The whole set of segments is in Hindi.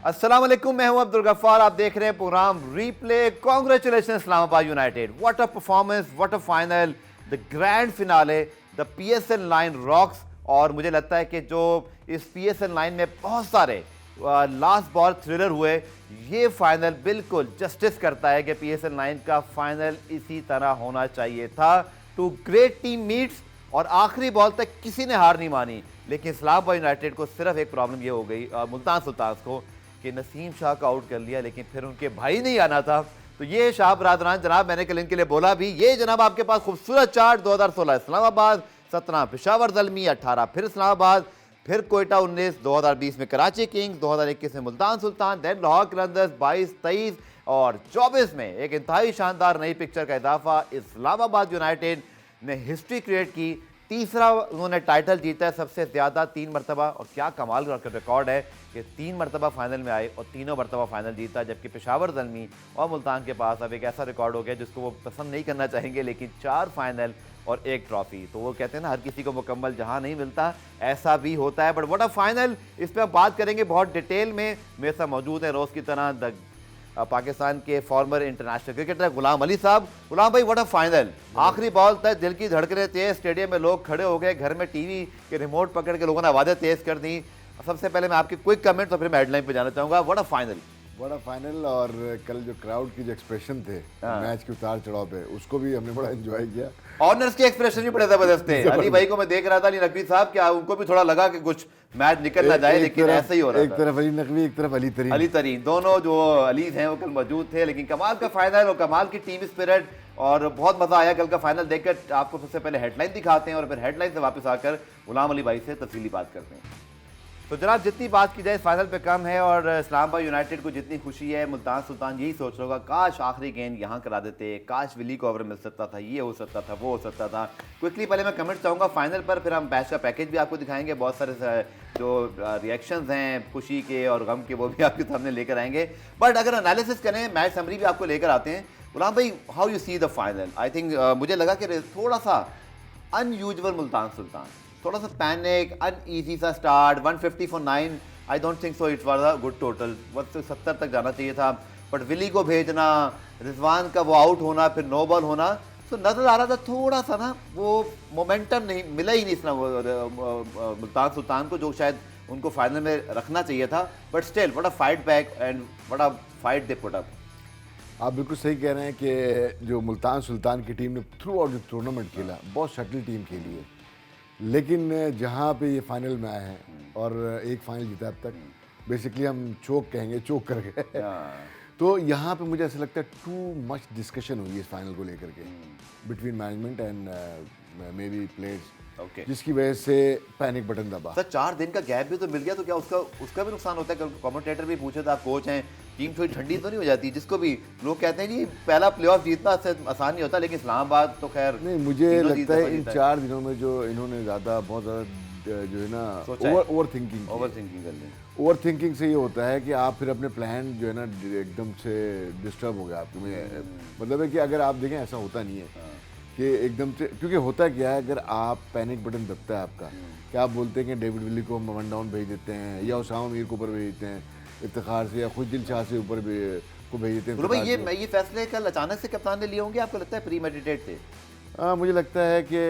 अस्सलाम वालेकुम, मैं हूं अब्दुल गफ्फार। आप देख रहे हैं programme replay. Congratulation Islamabad United, what a performance, what a final, the grand finale, the PSL line rocks. और मुझे लगता है कि जो इस पीएसएल लाइन में बहुत सारे लास्ट बॉल थ्रिलर हुए, ये फाइनल बिल्कुल जस्टिस करता है कि पीएसएल लाइन का फाइनल इसी तरह होना चाहिए था। टू ग्रेट टीम मीट्स, और आखिरी बॉल तक किसी ने हार नहीं मानी। लेकिन इस्लामाबाद यूनाइटेड को सिर्फ एक प्रॉब्लम ये हो गई मुल्तान सुल्तान को कि नसीम शाह का आउट कर लिया, लेकिन फिर उनके भाई नहीं आना था। तो ये शाह बरादरान जनाब, मैंने कल इनके लिए बोला भी, ये जनाब आपके पास खूबसूरत चार्ट 2016 इस्लामाबाद, 17 पेशावर ज़ल्मी, 18 फिर इस्लामाबाद, फिर कोयटा 19, 2020 में कराची किंग्स, 2021 में मुल्तान सुल्तान, देन लाहौर कलंदर्स 22, 23 और 24 में एक इंतहाई शानदार नई पिक्चर का इजाफा, इस्लामाबाद यूनाइटेड ने हिस्ट्री क्रिएट की। तीसरा उन्होंने टाइटल जीता है सबसे ज़्यादा 3 मरतबा, और क्या कमाल का रिकॉर्ड है कि 3 मरतबा फाइनल में आए और तीनों मरतबा फाइनल जीता। जबकि पेशावर ज़ल्मी और मुल्तान के पास अब एक ऐसा रिकॉर्ड हो गया जिसको वो पसंद नहीं करना चाहेंगे, लेकिन 4 फाइनल और 1 ट्रॉफी। तो वो कहते हैं ना, हर किसी को मुकम्मल जहां नहीं मिलता, ऐसा भी होता है। बट व्हाट अ फाइनल, इस पर बात करेंगे बहुत डिटेल में। मेरे साथ मौजूद है रोज़ की तरह पाकिस्तान के farmer international cricketer Ghulam Ali साहब। गुलाम भाई, व्हाट अ फाइनल, आखिरी बॉल तक दिल की धड़कनें तेज, स्टेडियम में लोग खड़े हो गए, घर में टीवी के रिमोट पकड़ के लोगों ने आवाज़ें तेज कर दी। सबसे पहले मैं आपके क्विक कमेंट और फिर मैं हेडलाइन पे जाना चाहूंगा। व्हाट अ फाइनल, बड़ा फाइनल। और कल जो क्राउड की जो एक्सप्रेशन थे मैच के उतार चढ़ाव पे, उसको भी हमने बड़ा एंजॉय किया। ऑनर्स के एक्सप्रेशन भी बड़े जबरदस्त थे। अली भाई को मैं देख रहा था, अली नकवी साहब, क्या उनको भी थोड़ा लगा कि कुछ मैच निकल ना जाए, लेकिन ऐसा ही हो रहा था। एक तरफ अली नकवी, एक तरफ अली तरीन, दोनों जो अलीज हैं वो कल मौजूद थे। लेकिन कमाल का फाइनल और कमाल की टीम स्पिरिट, और बहुत मजा आया कल का फाइनल देखकर। आपको सबसे पहले हेडलाइन दिखाते हैं और फिर हेडलाइन से वापस आकर गुलाम अली भाई से तफसीली बात करते हैं। तो जनाब, जितनी बात की जाए इस फाइनल पे कम है, और इस्लामाबाद यूनाइटेड को जितनी खुशी है, मुल्तान सुल्तान यही सोच रहा होगा काश आखिरी गेंद यहाँ करा देते, काश विली को ओवर मिल सकता था, ये हो सकता था, वो हो सकता था। क्विकली पहले मैं कमेंट चाहूँगा फाइनल पर, फिर हम मैच का पैकेज भी आपको दिखाएंगे, बहुत सारे जो रिएक्शंस हैं खुशी के और गम के, वो भी आपके सामने लेकर आएंगे। बट अगर एनालिसिस करें, मैच समरी भी आपको लेकर आते हैं। गुलाम भाई, how you see the final? I think मुझे लगा कि थोड़ा सा अनयूजुअल मुल्तान सुल्तान, थोड़ा सा पैनिक, अनईजी सा start, 150 for 9, I don't think so it's was a good total. 70 तक जाना चाहिए था, बट विली को भेजना, रिजवान का वो आउट होना, फिर नो बॉल होना, तो नजर आ रहा था थोड़ा सा ना वो मोमेंटम नहीं मिला ही नहीं इस मुल्तान सुल्तान को, जो शायद उनको फाइनल में रखना चाहिए था। But still what a fight back and what a fight they put up. आप बिल्कुल सही कह रहे हैं कि जो मुल्तान सुल्तान की टीम ने थ्रू आउट जो टूर्नामेंट खेला, बहुत शटल टीम खेली है। लेकिन जहाँ पे ये फाइनल में आए हैं और एक फाइनल जीता अब तक, बेसिकली हम चोक कहेंगे, चोक कर गए। तो यहाँ पे मुझे ऐसा लगता है टू मच डिस्कशन हुई है इस फाइनल को लेकर के between management and may be players, जिसकी वजह से पैनिक बटन दबा। सर 4 दिन का गैप भी तो मिल गया, तो क्या उसका भी नुकसान होता है? कमेंटेटर भी पूछे था, आप कोच हैं, टीम थोड़ी ठंडी तो नहीं हो जाती? जिसको भी लोग कहते हैं जी पहला प्लेऑफ जीतना आसान नहीं होता, लेकिन इस्लामाबाद तो खैर नहीं, मुझे लगता है इन 4 दिनों में जो इन्होंने बहुत ज़्यादा जो है ना ओवर थिंकिंग से ये होता है कि आप फिर अपने प्लान जो है ना एकदम से डिस्टर्ब हो गया आपके। मतलब है कि अगर आप देखें, ऐसा होता नहीं है कि एकदम से, क्योंकि होता क्या है, अगर आप पैनिक बटन दबता है आपका, क्या आप बोलते हैं कि डेविड विली को हम वन डाउन भेज देते हैं, या उसामा मीर को ऊपर भेज देते हैं इफ्तिखार से, या खुशदिल शाह से ऊपर को भेज देते हैं। भाई ये फैसले कल अचानक से कप्तान ने लिए होंगे, आपको लगता है प्री मेडिटेड थे? मुझे लगता है कि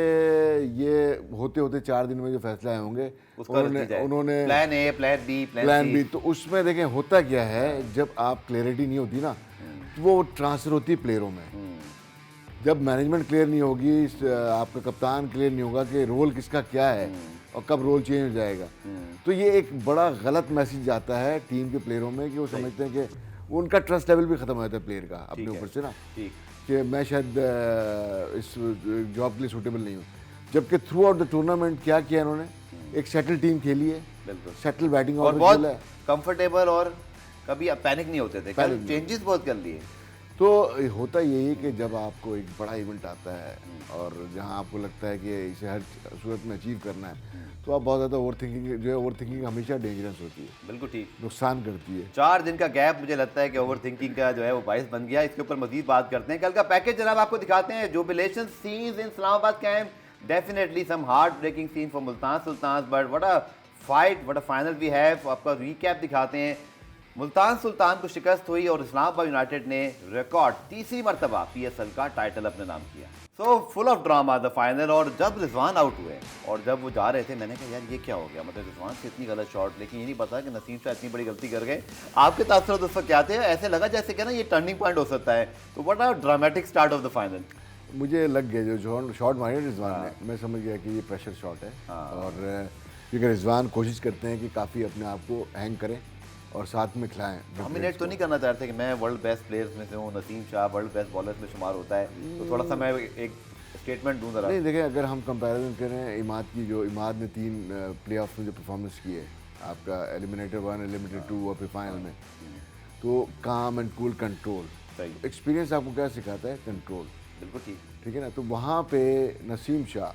ये होते होते 4 दिन में जो फैसला आए होंगे, उन्होंने प्लान ए, प्लान बी, तो उसमें देखें होता क्या है, जब आप क्लैरिटी नहीं होती ना, तो वो ट्रांसफर होती है प्लेयरों में। जब मैनेजमेंट क्लियर नहीं होगी, आपका कप्तान क्लियर नहीं होगा कि रोल किसका क्या है और कब रोल चेंज हो जाएगा, तो ये एक बड़ा गलत मैसेज आता है टीम के प्लेयरों में कि वो समझते हैं कि उनका ट्रस्ट लेवल भी खत्म हो जाता है प्लेयर का अपने ऊपर से ना, कि मैं शायद इस जॉब के लिए सूटेबल नहीं हूँ। जबकि थ्रू आउट द टूर्नामेंट क्या किया इन्होंने, एक सेटल टीम खेली है, सेटल बैटिंग और बहुत कंफर्टेबल, और कभी पैनिक नहीं होते थे, चेंजेस बहुत कर लिए। तो होता यही कि जब आपको एक बड़ा इवेंट आता है और जहां आपको लगता है कि इसे हर सूरत में अचीव करना है, तो आप बहुत ज़्यादा ओवर थिंकिंग हमेशा डेंजरस होती है, बिल्कुल ठीक, नुकसान करती है। 4 दिन का गैप मुझे लगता है कि ओवर थिंकिंग का जो है वो बाइस बन गया। इसके ऊपर मजीद बात करते हैं। कल का पैकेज जनाब आपको दिखाते हैं। Jubilation scenes in Islamabad camp, definitely some heartbreaking scene for Multan Sultan, but what a fight, what a final we have. आपका रीकैप दिखाते हैं। मुल्तान सुल्तान को शिकस्त हुई और इस्लामाबाद यूनाइटेड ने रिकॉर्ड तीसरी मरतबा पीएसएल का टाइटल अपने नाम किया। So full of drama the final. और जब रिजवान आउट हुए और जब वो जा रहे थे, मैंने कहा यार ये क्या हो गया, मतलब रिजवान से इतनी गलत शॉट, लेकिन ये नहीं पता कि नसीम शाह इतनी बड़ी गलती कर गए। आपके तासुरात उस वक्त क्या थे? ऐसे लगा जैसे कि ना ये टर्निंग पॉइंट हो सकता है। तो what a dramatic start of the final. मुझे लग गया जो शॉट मारे रिजवान ने, मैं समझ गया कि ये प्रेशर शॉट है। और क्योंकि रिजवान कोशिश करते हैं कि काफ़ी अपने आप को हैंग करें और साथ में खिलाएं। डोमिनेट तो नहीं करना चाहते कि मैं वर्ल्ड बेस्ट प्लेयर्स में से हूँ, Naseem Shah world best bowlers में शुमार होता है, तो थोड़ा सा मैं एक स्टेटमेंट दूँ ज़रा। नहीं देखें, अगर हम कंपैरिजन करें इमाद की, जो इमाद ने 3 प्ले ऑफ में जो परफॉर्मेंस की है, आपका एलिमिनेटर 1, एलिमिनेटर 2 और फिर फाइनल में, तो काम एंड कूल कंट्रोल। सही। एक्सपीरियंस आपको क्या सिखाता है? कंट्रोल। बिल्कुल ठीक। ठीक है ना। तो वहाँ पे नसीम शाह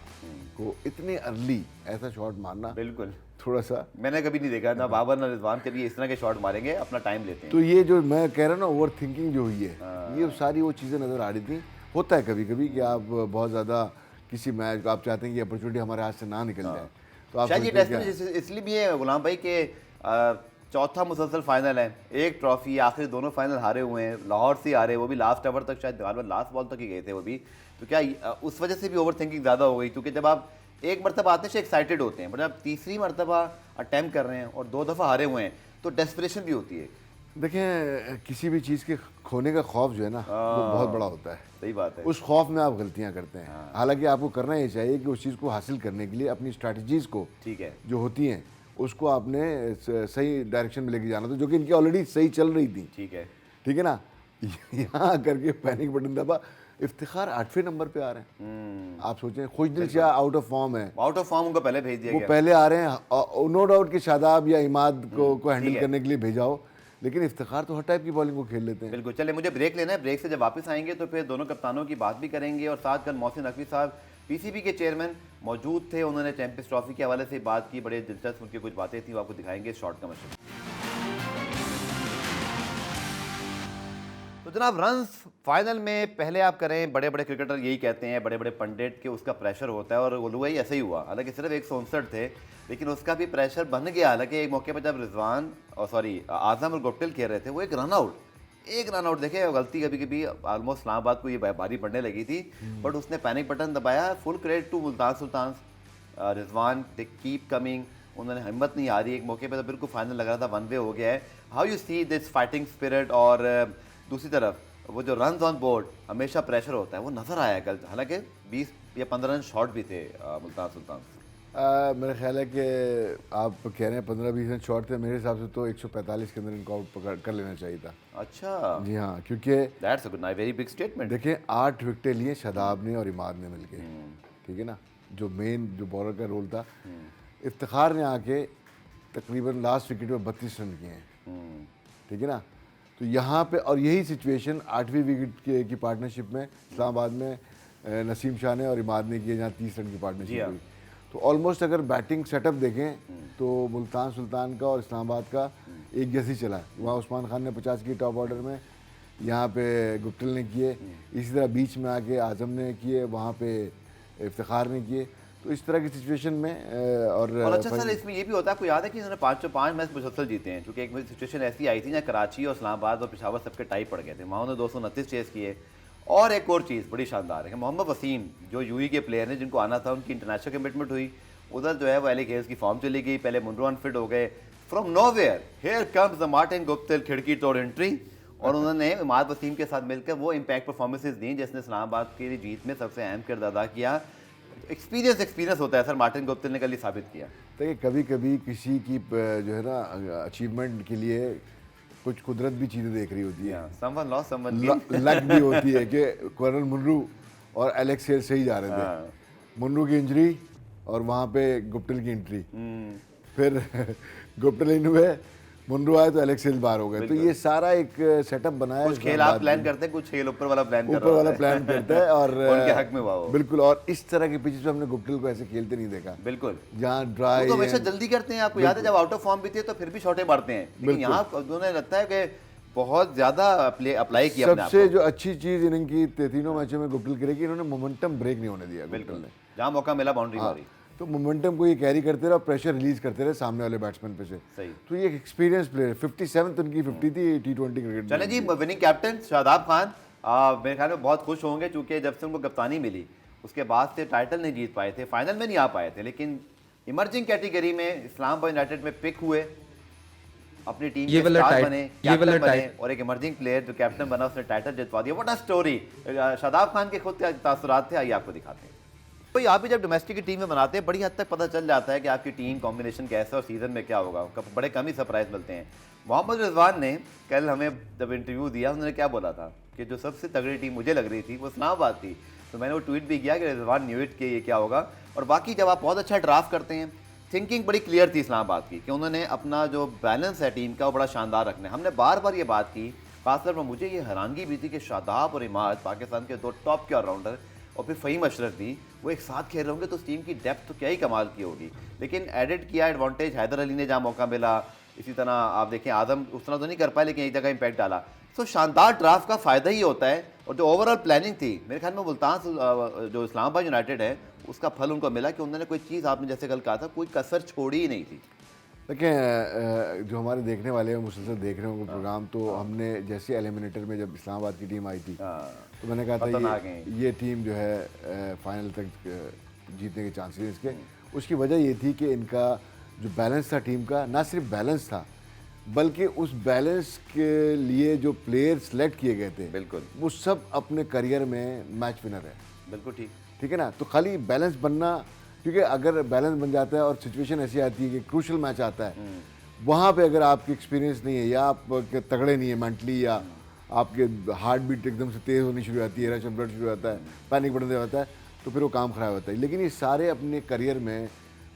को इतने अर्ली ऐसा शॉट मारना, बिल्कुल थोड़ा सा मैंने कभी नहीं देखा, ना बाबर ना रिजवान कभी इस तरह के शॉट मारेंगे, अपना टाइम लेते हैं। तो ये जो मैं कह रहा हूँ ना, ओवर थिंकिंग जो हुई है, ये सारी वो चीज़ें नज़र आ रही थी। होता है कभी कभी कि आप बहुत ज़्यादा किसी मैच को आप चाहते हैं कि अपॉर्चुनिटी हमारे हाथ से ना निकल जाए, तो आप शायद ये सोचते हैं टेस्ट में इसलिए भी है गुलाम भाई के चौथा मुसलसल फाइनल है, एक ट्रॉफी, आखिरी दोनों फाइनल हारे हुए हैं, लाहौर से हारे, वो भी लास्ट ओवर तक, शायद लास्ट बॉल तक ही गए थे वो भी। तो क्या उस वजह से भी ओवर थिंकिंग ज़्यादा हो गई? क्योंकि जब आप एक मरतबा आते हैं एक्साइटेड होते हैं, बट आप तीसरी मरतबा अटैम्प्ट कर रहे हैं और 2 दफ़ा हारे हुए हैं, तो डेस्परेशन भी होती है। देखें, किसी भी चीज़ के खोने का खौफ जो है ना, वो बहुत बड़ा होता है। सही बात है। उस खौफ में आप गलतियां करते हैं। हालांकि आपको करना ये चाहिए कि उस चीज़ को हासिल करने के लिए अपनी स्ट्रैटेजीज को, ठीक है, जो होती हैं, उसको आपने सही डायरेक्शन में लेके जाना था, जो कि इनकी ऑलरेडी सही चल रही थी। ठीक है, ठीक है ना। यहाँ करके पैनिक बटन दबा, इफ्तिखार 8वें नंबर पे आ रहे हैं। आप सोचें, खुशदिल शाह आउट ऑफ फॉर्म है, आउट ऑफ फॉर्म उनको पहले भेज दिया वो गया। पहले आ रहे हैं। नो डाउट कि शादाब या इमाद को हैंडल करने के लिए भेजा हो, लेकिन इफ्तिखार तो हर टाइप की बॉलिंग को खेल लेते हैं। बिल्कुल। चले, मुझे ब्रेक लेना है, ब्रेक से जब वापस आएंगे तो फिर दोनों कप्तानों की बात भी करेंगे, और साथ कल मोहसिन नकवी साहब पीसीबी के चेयरमैन मौजूद थे, उन्होंने चैंपियंस ट्रॉफी के हवाले से बात की, बड़े दिलचस्प उनकी कुछ बातें थी, वो आपको दिखाएंगे शॉर्ट कमर्शियल। तो जनाब, रन्स फाइनल में पहले आप करें, बड़े बड़े क्रिकेटर यही कहते हैं, बड़े बड़े पंडित के उसका प्रेशर होता है, और गोलुआई ऐसे ही हुआ। हालांकि सिर्फ 159 थे, लेकिन उसका भी प्रेशर बन गया। हालांकि एक मौके पर जब रिजवान और आजम और गुप्टिल खेल रहे थे, वो एक रन आउट देखे, गलती कभी कभी ऑलमोस्ट इस्लामाबाद को ये भारी पड़ने लगी थी, बट उसने पैनिक बटन दबाया। Full credit to Multan Sultan, Rizwan, they keep coming, उन्होंने हिम्मत नहीं हारी। एक मौके पर तो बिल्कुल फाइनल लग रहा था, 1 वे हो गया है। How you see this fighting spirit? और दूसरी तरफ वो जो रन ऑन बोर्ड हमेशा प्रेशर होता है, वो नज़र आया कल। हालांकि 20 या 15 रन शॉट भी थे मुल्तान सुल्तान। मेरा ख्याल है कि आप कह रहे हैं 15-20 रन शॉट थे, मेरे हिसाब से तो 145 के अंदर इनको आउट कर लेना चाहिए था। अच्छा जी हाँ, क्योंकि that's a good, very big statement. देखें, 8 विकेटें लिए शादाब ने और इमाद ने मिलके, ठीक है ना। जो मेन जो बॉलर का रोल था, इफ्तिखार ने आके तकरीबन लास्ट विकेट में 32 रन किए हैं, ठीक है ना। तो यहाँ पे, और यही सिचुएशन 8वीं विकेट की पार्टनरशिप में इस्लामाबाद में नसीम शाह ने और इमाद ने किए, जहाँ 30 रन की पार्टनरशिप हुई। तो ऑलमोस्ट अगर बैटिंग सेटअप देखें तो मुल्तान सुल्तान का और इस्लामाबाद का एक जैसी चला है। वहाँ उस्मान खान ने 50 की टॉप ऑर्डर में, यहाँ पे गुप्टिल ने किए, इसी तरह बीच में आके आजम ने किए, वहाँ पे इफ्तिखार ने किए। तो इस तरह की सिचुएशन में और अच्छा सर, इसमें ये भी होता है, आपको याद है कि इन्होंने 505 मैच मुसलसल जीते हैं, क्योंकि एक सिचुएशन ऐसी आई थी ना, कराची और इस्लामाबाद और पेशावर सबके टाई पड़ गए थे, वहाँ उन्होंने 229 चेस किए। और एक और चीज़ बड़ी शानदार है, मोहम्मद वसीम जो यूई के प्लेयर हैं, जिनको आना था, उनकी इंटरनेशनल कमिटमेंट हुई, उधर जो है वो एलिक हेल्स की फॉर्म चली गई, पहले मुनरो अनफिट हो गए, from nowhere here comes the Martin Guptill, खिड़की तोड़ एंट्री, और उन्होंने इमाद वसीम के साथ मिलकर वो इम्पैक्ट परफॉर्मेंसेस दी जिसने इस्लामाबाद की जीत में सबसे अहम किरदार अदा किया। एक्सपीरियंस होता है सर, मार्टिन गुप्टिल ने कल ही साबित किया। देखिए, कभी कभी किसी की जो है ना अचीवमेंट के लिए कुछ कुदरत भी चीज़ें देख रही होती है, someone loss someone gain, luck भी होती है कि कर्नल मुनरू और एलेक्स हेल्स सही जा रहे थे, मुनरू की इंजरी और वहाँ पे गुप्टिल की एंट्री, फिर गुप्टिल इन हुए, मुनरू आए तो एलेक्स हेल्स बाहर हो गए। तो ये सारा एक सेटअप बनाया है। कुछ खेल आप प्लान करते हैं, कुछ खेल ऊपर वाला प्लान करता है, और उनके हक में हुआ बिल्कुल। और इस तरह के पिचेस पे हमने गुप्टिल को ऐसे खेलते नहीं देखा, बिल्कुल, जहाँ ड्राई, तो हमेशा जल्दी करते हैं। आपको याद है जब आउट ऑफ फॉर्म भी थे तो फिर भी शॉटें मारते हैं, लेकिन यहाँ उन्होंने लगता है कि बहुत ज्यादा अप्लाई किया। सबसे जो अच्छी चीज इनकी तीनों मैचों में गुप्टिल की रही, इन्होंने मोमेंटम ब्रेक नहीं होने दिया। बिल्कुल, जहाँ मौका मिला बाउंड्री मारी। तो मोमेंटम को ये कैरी करते रहे और प्रेशर रिलीज करते रहे सामने वाले बैट्समैन पे से। सही। तो ये एक एक्सपीरियंस प्लेयर, 57 उनकी 50 थी T20 क्रिकेट। चले जी, विनिंग कैप्टन शादाब खान मेरे ख्याल में बहुत खुश होंगे, क्योंकि जब से उनको कप्तानी मिली उसके बाद से टाइटल नहीं जीत पाए थे, फाइनल में नहीं आ पाए थे, लेकिन इमर्जिंग कैटेगरी में इस्लामाबाद यूनाइटेड में पिक हुए, अपनी टीम के स्टार बने, कैप्टन बने, और एक इमर्जिंग प्लेयर जो कैप्टन बना उसने टाइटल जितवा दिया। What a story. Shadab Khan के खुद के तासुरात थे, आइए आपको दिखाते हैं। तो आप भी जब डोमेस्टिक की टीम में बनाते हैं बड़ी हद तक पता चल जाता है कि आपकी टीम कॉम्बिनेशन कैसा और सीजन में क्या होगा, बड़े कम ही सरप्राइज मिलते हैं। मोहम्मद रिजवान ने कल हमें जब इंटरव्यू दिया उन्होंने क्या बोला था कि जो सबसे तगड़ी टीम मुझे लग रही थी वो इस्लामाबाद थी। तो मैंने वो ट्वीट भी किया कि रिजवान न्यू इट के ये क्या होगा। और बाकी जब आप बहुत अच्छा ड्राफ्ट करते हैं, थिंकिंग बड़ी क्लियर थी इस्लामाबाद की कि उन्होंने अपना जो बैलेंस है टीम का वो बड़ा शानदार रखना है। हमने बार बार ये बात की, खासतौर पर मुझे ये हैरानगी भी थी कि शादाब और इमाद पाकिस्तान के दो टॉप के ऑलराउंडर और फिर फ़हीम अशरफ भी वो एक साथ खेल रहे होंगे तो उस टीम की डेप्थ तो क्या ही कमाल की होगी। लेकिन एडिट किया एडवांटेज हैदर अली ने जहाँ मौका मिला, इसी तरह आप देखें आजम उस तरह तो नहीं कर पाए लेकिन एक जगह इम्पैक्ट डाला। तो शानदार ड्राफ्ट का फ़ायदा ही होता है। और जो ओवरऑल प्लानिंग थी मेरे ख्याल में मुल्तान जो इस्लामाबाद यूनाइटेड है उसका फल उनको मिला कि उन्होंने कोई चीज़, आपने जैसे कल कहा था, कोई कसर छोड़ी ही नहीं थी। देखिए जो हमारे देखने वाले हैं मुसलसल देख रहे होंगे प्रोग्राम, तो हमने जैसे एलिमिनेटर में जब इस्लामाबाद की टीम आई थी तो मैंने कहा था ये टीम जो है फाइनल तक जीतने के चांसेस हैं इसके। उसकी वजह ये थी कि इनका जो बैलेंस था टीम का, ना सिर्फ बैलेंस था बल्कि उस बैलेंस के लिए जो प्लेयर सेलेक्ट किए गए थे बिल्कुल वो सब अपने करियर में मैच विनर है। बिल्कुल ठीक है ना। तो खाली बैलेंस बनना, क्योंकि अगर बैलेंस बन जाता है और सिचुएशन ऐसी आती है कि क्रूशल मैच आता है, वहाँ पे अगर आपकी एक्सपीरियंस नहीं है या आप तगड़े नहीं है मेंटली, या आपके हार्ट बीट एकदम से तेज़ होनी शुरू हो जाती है, रश ऑफ ब्लड शुरू हो जाता है, पैनिक बढ़ने जाता है, तो फिर वो काम ख़राब होता है। लेकिन ये सारे अपने करियर में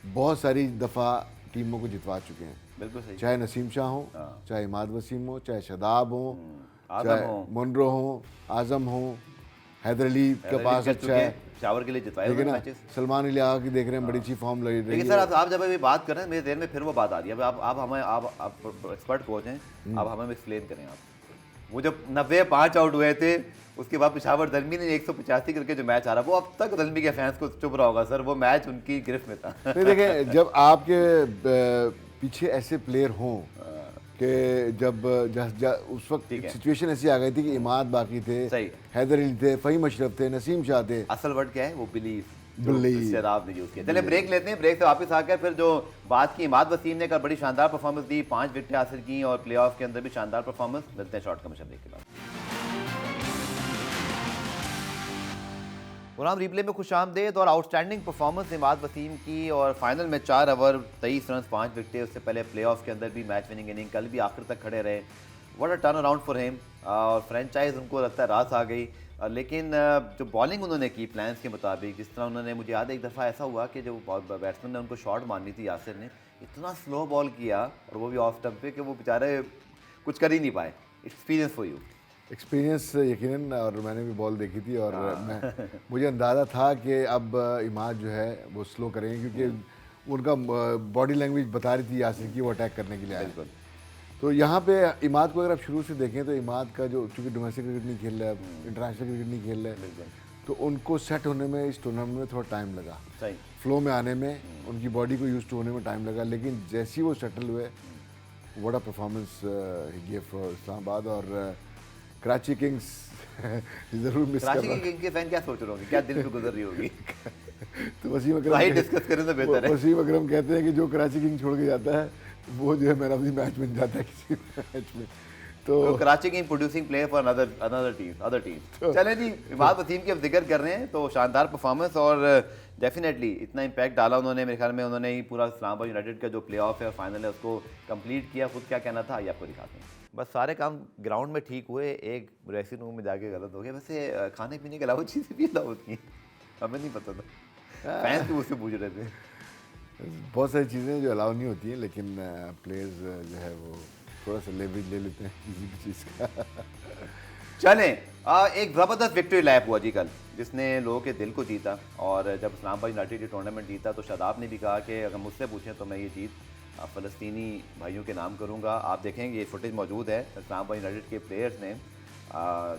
बहुत सारी दफ़ा टीमों को जितवा चुके हैं। बिल्कुल सही। चाहे नसीम शाह हो, चाहे इमाद वसीम हो, चाहे शादाब हो, चाहे मुनरो हो, आज़म हो, हैदर अली के पास अच्छा है, शावर के लिए जितवाए लेकिन ना सलमान अली आगा की देख रहे हैं बड़ी अच्छी फॉर्म लगी। लेकिन सर आप जब अभी बात कर रहे हैं मेरे देर में फिर वो बात आ रही है। अब आप हमें आप एक्सपर्ट कोच हैं, आप हमें एक्सप्लेन करें। आप वो जब 95 आउट हुए थे उसके बाद पेशावर दलमी ने 185 करके जो मैच आ रहा वो अब तक दलमी के फैंस को चुभ रहा होगा सर, वो मैच उनकी गिरफ्त में था। नहीं देखें, जब आपके पीछे ऐसे प्लेयर हों कि जब उस वक्त सिचुएशन ऐसी आ गई थी कि इमाद बाकी थे, हैदर अली थे, फ़हीम अशरफ थे, नसीम शाह थे। असल वर्ड क्या है वो बिलीव आपने यूज किया। चलिए ब्रेक लेते हैं, ब्रेक से वापस आकर फिर जो बात की, इमाद वसीम ने कल बड़ी शानदार परफॉर्मेंस दी, 5 विकेटें हासिल की और प्लेऑफ के अंदर भी शानदार परफॉर्मेंस। मिलते हैं शॉर्ट कमर्शियल ब्रेक के बाद। प्रोग्राम रिप्ले में खुशामदेद और आउटस्टैंडिंग परफॉर्मेंस इमाद वसीम की, और फाइनल में 4 ओवर 23 रन 5 विकेटें। उससे पहले प्लेऑफ के अंदर भी मैच विनिंग इनिंग, कल भी आखिर तक खड़े रहे। What a turn around for him. और फ्रेंचाइज उनको लगता है रास आ गई। लेकिन जो बॉलिंग उन्होंने की प्लान्स के मुताबिक, जिस तरह उन्होंने, मुझे याद है एक दफ़ा ऐसा हुआ कि जो बैट्समैन ने उनको शॉट मारनी थी, यासिर ने इतना स्लो बॉल किया और वो भी ऑफ स्टंप पे कि वो बेचारे कुछ कर ही नहीं पाए। Experience for you. एक्सपीरियंस यकीनन, और मैंने भी बॉल देखी थी और मुझे अंदाज़ा था कि अब इमाद जो है वो स्लो करेंगे, क्योंकि उनका बॉडी लैंग्वेज बता रही थी यासिर की वो अटैक करने के लिए आए। बिल्कुल। तो यहाँ पे इमाद को अगर आप शुरू से देखें तो इमाद का जो, चूँकि डोमेस्टिक क्रिकेट नहीं खेल रहा है, इंटरनेशनल क्रिकेट नहीं खेल रहा है, तो उनको सेट होने में इस टूर्नामेंट में थोड़ा टाइम लगा, सही फ्लो में आने में, उनकी बॉडी को यूज टू होने में टाइम लगा। लेकिन जैसे ही वो सेटल हुए, what a performance give for Islamabad. और कराची किंग्स जरूर मिस कर रहा कराची किंग्स के फैन क्या सोच रहे होंगे, क्या दिल पे गुजर रही होगी। तो वसीम अकरम डिस्कस करें तो बेहतर है। वसीम अकरम कहते हैं कि जो कराची किंग्स छोड़ के जाता है वो जो है मैन ऑफ द मैच बन जाता है किसी मैच में। तो Karachi king producing player for other team. चलें जी, इमाद वसीम की अब जिक्र कर रहे हैं तो शानदार परफॉर्मेंस, और डेफिनेटली इतना इम्पैक्ट डाला उन्होंने, मेरे ख्याल में उन्होंने ही पूरा इस्लामाबाद यूनाइटेड का जो प्ले ऑफ है और फाइनल है उसको कंप्लीट किया। खुद क्या कहना था ये आपको दिखाते हैं। बस सारे काम ग्राउंड में ठीक हुए, एक ड्रेसिंग रूम में जाके गलत हो गया। वैसे खाने पीने के अलावा चीज़ें भी अलाउ होती हैं, हमें नहीं पता था, फैंस तो मुझसे पूछ रहे थे। बहुत सारी चीज़ें जो अलाउ नहीं होती हैं, लेकिन प्लेयर्स जो है वो थोड़ा सा लेवरेज ले लेते हैं किसी भी चीज़ का। चलें, एक ज़बरदस्त विक्ट्री लैप हुआ जी कल, जिसने लोगों के दिल को जीता। और जब इस्लामाबाद यूनाइटेड ये टूर्नामेंट जीता तो शादाब ने भी कहा कि अगर मुझसे पूछें तो मैं ये जीत फ़लस्तीनी भाइयों के नाम करूँगा। आप देखेंगे ये फुटेज मौजूद है, इस्लामाबाद यूनाइटेड के प्लेयर्स ने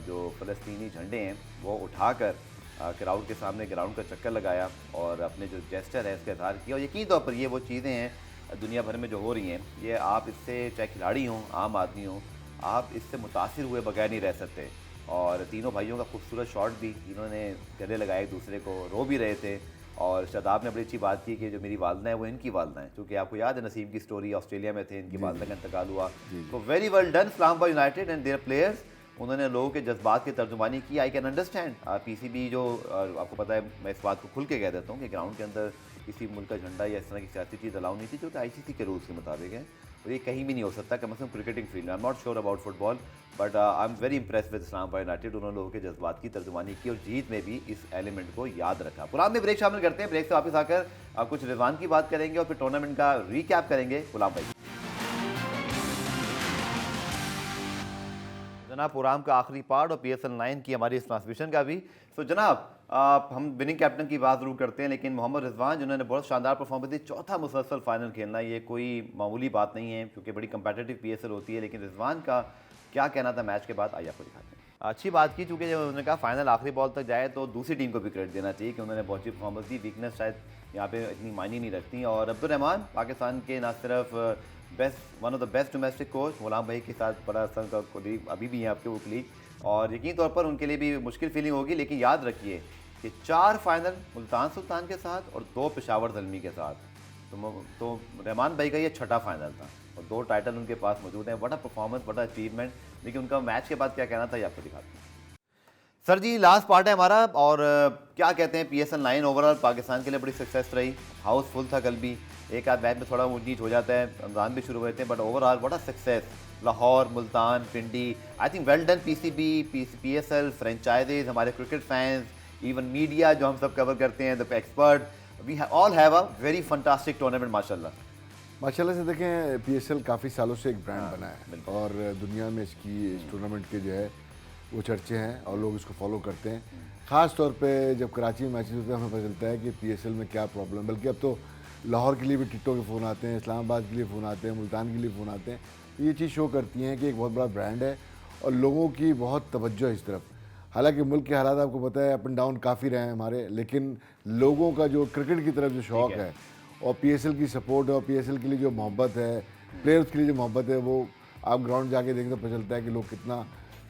जो फ़लस्तीनी झंडे हैं वो उठाकर क्राउड के सामने ग्राउंड का चक्कर लगाया और अपने जो जेस्चर है उसका इजहार किया। और यकीन तौर पर ये वो चीज़ें हैं दुनिया भर में जो हो रही हैं, ये आप इससे चाहे खिलाड़ी हों, आम आदमी हों, आप इससे मुतासिर हुए बगैर नहीं रह सकते। और तीनों भाइयों का खूबसूरत शॉट भी, इन्होंने गले लगाए एक दूसरे को, रो भी रहे थे। और शादाब ने बड़ी अच्छी बात की कि जो मेरी वालदा है वो इनकी वालदा है, क्योंकि आपको याद है नसीम की स्टोरी, ऑस्ट्रेलिया में थे, इनकी वालदा का इंतकाल हुआ। तो very well done Islamabad United and their players. उन्होंने लोगों के जज्बात की तर्जुमानी की। I can understand. पीसीबी जो आपको पता है, मैं इस बात को खुल के कह देता हूँ कि ग्राउंड के अंदर किसी मुल्क का झंडा या इस तरह की सियासी चीज़ अलाउ नहीं थी, जो कि आईसीसी के रूल्स के मुताबिक है, और ये कहीं भी नहीं हो सकता, कम से कम क्रिकेटिंग फील्ड में। I am not sure about football, but I am very Impress with Islamabad United. उन्होंने लोगों के जज्बात की तर्जुमानी की और जीत में भी इस एलिमेंट को याद रखा। गुलाम में ब्रेक शामिल करते हैं, ब्रेक से वापस आकर कुछ रिजवान की बात करेंगे और फिर टूर्नामेंट का रीकैप करेंगे। गुलाम भाई, जनाब प्रोग्राम का आखिरी पार्ट और PSL 9 की हमारी इस ट्रांसमिशन का भी। तो जनाब हम विनिंग कैप्टन की बात जरूर करते हैं, लेकिन मोहम्मद रिजवान जिन्होंने बहुत शानदार परफॉर्मेंस दी, चौथा मुसलसल फाइनल खेलना ये कोई मामूली बात नहीं है, क्योंकि बड़ी कंपेटिटिव PSL होती है। लेकिन रिजवान का क्या कहना था मैच के बाद, आइए आपको दिखाते हैं। अच्छी बात की, चूँकि जब उन्होंने कहा फाइनल आखिरी बॉल तक जाए तो दूसरी टीम को भी क्रेडिट देना चाहिए कि उन्होंने बहुत अच्छी परफॉर्मेंस दी। वीकनेस शायद यहाँ पे इतनी मायने नहीं रखती। और अब्दुल रहमान पाकिस्तान के ना सिर्फ one of the best domestic coach, Ghulam भाई के साथ बड़ा असर का कोलीग अभी भी हैं आपके वो कोलीग, और यकीन तौर पर उनके लिए भी मुश्किल फीलिंग होगी। लेकिन याद रखिए कि 4 फाइनल मुल्तान सुल्तान के साथ और 2 पेशावर ज़ल्मी के साथ, तो रहमान भाई का ये छठा फाइनल था और 2 टाइटल उनके पास मौजूद हैं। बड़ा परफॉर्मेंस, बड़ा अचीवमेंट। लेकिन उनका मैच के बाद क्या कहना था ये आपको दिखाते हैं। सर जी, लास्ट पार्ट है हमारा, और क्या कहते हैं PSL 9 ओवरऑल पाकिस्तान के लिए बड़ी सक्सेस रही। हाउसफुल था कल भी, एक आध मैच में थोड़ा ऊंच नीच हो जाता है, रमज़ान भी शुरू हुए थे, बट ओवरऑल बड़ा success. Lahore, Multan, Pindi, I think well done PCB, PSL, franchises, हमारे क्रिकेट फैंस, इवन मीडिया जो हम सब कवर करते हैं, the expert, we all have a very fantastic tournament माशाल्लाह से। देखें, PSL काफ़ी सालों से एक ब्रांड बना है और दुनिया में इस टूर्नामेंट के जो है वो चर्चे हैं और लोग इसको फॉलो करते हैं। ख़ास तौर पे जब कराची में मैचेस होते हैं हमें पता चलता है कि PSL में क्या प्रॉब्लम, बल्कि अब तो लाहौर के लिए भी टिकटों के फ़ोन आते हैं, इस्लामाबाद के लिए फ़ोन आते हैं, मुल्तान के लिए फ़ोन आते हैं। तो ये चीज़ शो करती हैं कि एक बहुत बड़ा ब्रांड है और लोगों की बहुत तवज्जो है इस तरफ। हालांकि मुल्क के हालात आपको पता है अप एंड डाउन काफ़ी रहे हैं हमारे, लेकिन लोगों का जो क्रिकेट की तरफ जो शौक़ है और PSL की सपोर्ट है और PSL के लिए जो मोहब्बत है, प्लेयर्स के लिए जो मोहब्बत है, वो आप ग्राउंड जाके देखें तो पता चलता है कि लोग कितना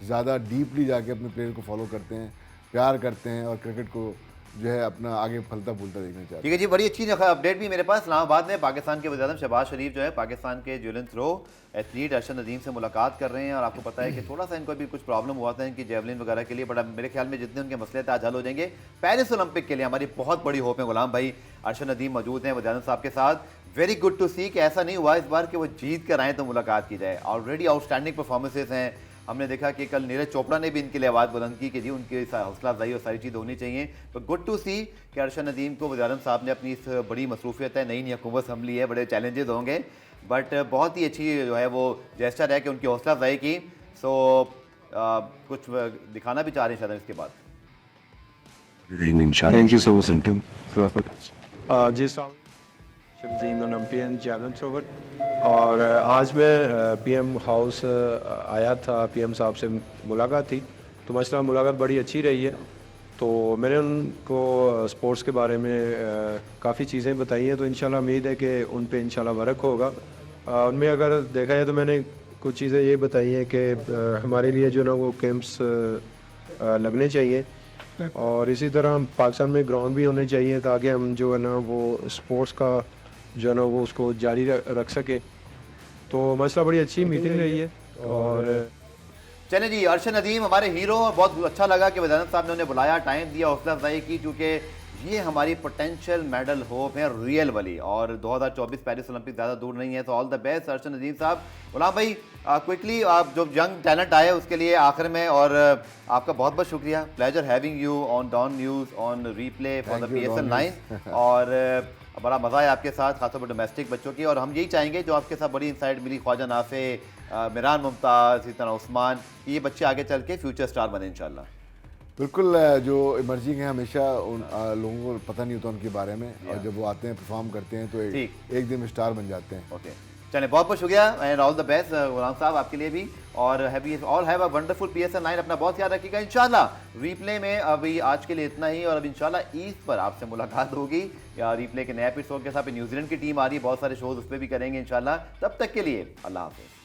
ज़्यादा डीपली जाके अपने प्लेयर को फॉलो करते हैं, प्यार करते हैं और क्रिकेट को जो है अपना आगे फलता फूलता देखना चाहते हैं। ठीक है जी, बड़ी अच्छी अपडेट भी मेरे पास। इस्लामाबाद में पाकिस्तान के वज़ीर-ए-आज़म शहबाज शरीफ जो है पाकिस्तान के ज्वेलिन थ्रो एथलीट अरशद नदीम से मुलाकात कर रहे हैं। और आपको पता है कि थोड़ा सा इनको भी कुछ प्रॉब्लम हुआ था इनकी जेवलिन वगैरह के लिए, बट मेरे ख्याल में जितने उनके मसले थे आज हल हो जाएंगे। पेरिस ओलंपिक के लिए हमारी बहुत बड़ी होप है। गुलाम भाई, अरशद नदीम मौजूद हैं वज़ीर-ए-आज़म साहब के साथ। वेरी गुड टू सी कि ऐसा नहीं हुआ इस बार कि वो जीत कर आएँ तो मुलाकात की जाए। ऑलरेडी आउटस्टैंडिंग परफॉर्मेंसेज हैं। हमने देखा कि कल नीरज चोपड़ा ने भी इनके लिए आवाज़ बुलंद की कि जी उनकी हौसला अफजाई और सारी चीज़ होनी चाहिए। तो गुड टू सी कि अरशद नदीम को वज़ीर-ए-आज़म साहब ने अपनी इस बड़ी मसरूफियत है, नई हुकूमत संभली है, बड़े चैलेंजेस होंगे, बट बहुत ही अच्छी जो है वो जेस्चर है कि उनकी हौसला अफजाई की। सो कुछ दिखाना भी चाह रहे हैं शायद इसके बाद। Thank you so much, Tim. जी शमजीन ओलंपियन जैवलिन थ्रोवर, और आज मैं PM हाउस आया था, PM साहब से मुलाकात थी, तो माशाल्लाह मुलाकात बड़ी अच्छी रही है। तो मैंने उनको स्पोर्ट्स के बारे में काफ़ी चीज़ें बताई हैं, तो इंशाल्लाह उम्मीद है कि उन पे इंशाल्लाह वर्क होगा। उनमें अगर देखा जाए तो मैंने कुछ चीज़ें ये बताई हैं कि हमारे लिए जो ना वो कैंप्स लगने चाहिए, और इसी तरह पाकिस्तान में ग्राउंड भी होने चाहिए ताकि हम जो है ना वो स्पोर्ट्स का जो है ना वो उसको जारी रख सके। तो मसला बड़ी अच्छी मीटिंग रही है। और चले जी, अरशद नदीम हमारे हीरो, बहुत अच्छा लगा कि वज़ीर-ए-आज़म साहब ने उन्हें बुलाया, टाइम दिया, हौसला अफजाई की, क्योंकि ये हमारी पोटेंशियल मेडल होप है रियल वाली। और 2024 पेरिस ओलंपिक ज़्यादा दूर नहीं है, तो all the best Arshad Nadeem साहब। गुलाम भाई, क्विकली आप जो यंग टैलेंट आए उसके लिए आखिर में, और आपका बहुत बहुत शुक्रिया। Pleasure having you on Dawn News on replay for the PSL 9। और बड़ा मज़ा है आपके साथ, खासतौर पर डोमेस्टिक बच्चों की। और हम यही चाहेंगे जो आपके साथ बड़ी इंसाइट मिली, ख्वाजा नाफे, मिरान मुमताज़, इस तरह उस्मान, ये बच्चे आगे चल के फ्यूचर स्टार बने इंशाल्लाह। बिल्कुल, जो इमर्जिंग है हमेशा उन लोगों को पता नहीं होता उनके बारे में, और जब वो आते हैं परफॉर्म करते हैं तो एक दिन में स्टार बन जाते हैं। ओके, चलिए बहुत बहुत शुक्रिया एंड ऑल द बेस्ट गुलाम साहब आपके लिए भी, और हैव अ वंडरफुल PSL 9। अपना बहुत ख्याल रखिएगा। इंशाल्लाह रीप्ले में अभी आज के लिए इतना ही, और अब इंशाल्लाह ईद पर आपसे मुलाकात होगी या रीप्ले के नए एपिसोड के साथ। न्यूजीलैंड की टीम आ रही है, बहुत सारे शोज उस पर भी करेंगे इंशाल्लाह। तब तक के लिए अल्लाह हाफिज़।